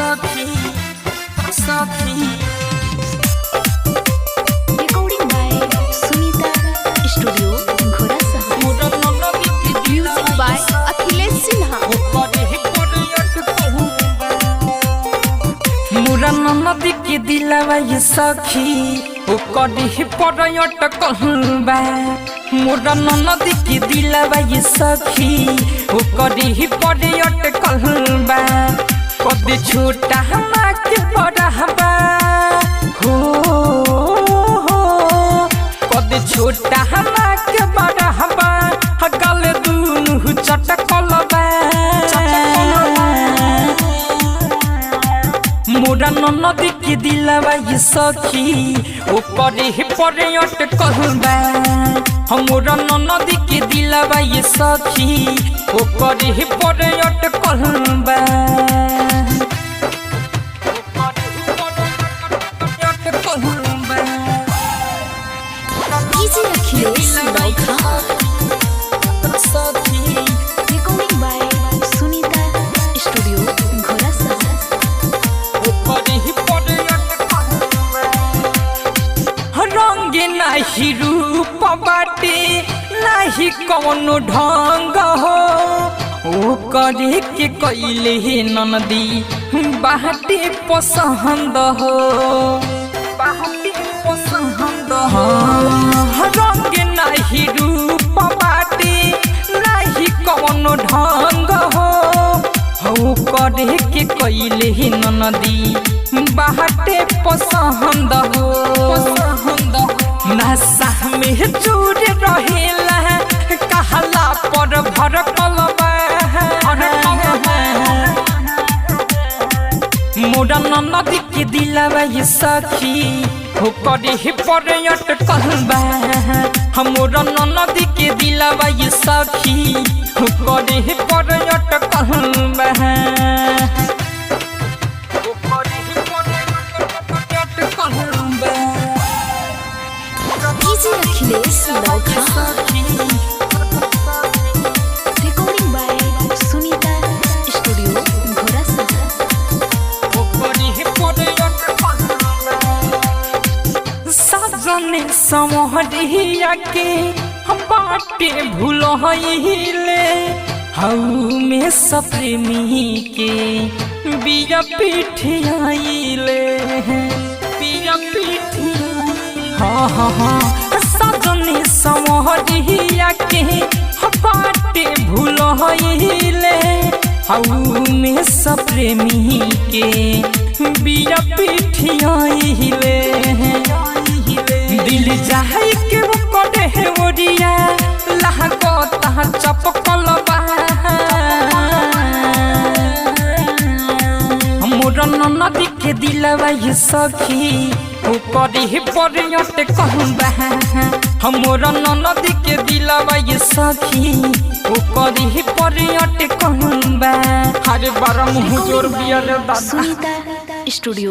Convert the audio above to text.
सखी सखी Recording by Sunita Studio, Ghorasa. Music by Akhilesh Sinha. मुरन नदी के दिलवा ये सखी ओ कड़ी परयट कहलबा मुरन नदी के दिलवा ये सखी ओ कड़ी परयट कहलबा कदी छोटा हमा के बड़हबा हो कदी छोटा हमा के बड़हबा गल दुनु चटकलबा मुरन नदी के दिलवा ये सखी ओ करे परयट कहलबा मुरन नदी के दिलवा ये सखी ओ करे परयट कहलबा Easy Akhilesh Sinha. Recording by Sunita Studio, Ghorasa. रंग नाही रूप बाटे नाही कौनो ढंग हो ओ करे के कैले ननदी बाटे पसंद हो बाटे पसंद हो रंग नाही रूप बाटे नाही कौनो ढंग हो हो करे के कैले ननदी बाटे पसंद हो नशा में चूर रहेला कहला पर भर कलबा मुरन नदी के दिलवा ये सखी हो करे परयट कहलबा मुरन नदी के दिलवा ये सखी हो करे परयट कहलबा Easy Akhilesh Sinha. Recording by Sunita Studio, Ghorasa. सजने समहरिया के बाटे भूल ले हऊ में सप्रेमी के बिया पीठियाइले बिया पीठी हाँ हाँ हाँ सजने समहरिया के बाटे भूल ले हऊ में सप्रेमी के बिया पीठियाइले दिल जाई के वो करे है ओरिया लहको ता चपकलबा मुरन नदी के दिलवा ये सखी ओ करे परयट कहलबा मुरन नदी के दिलवा ये सखी ओ करे परयट कहलबा हर बार मुँह जोर बिया रे दादा Sunita Studio.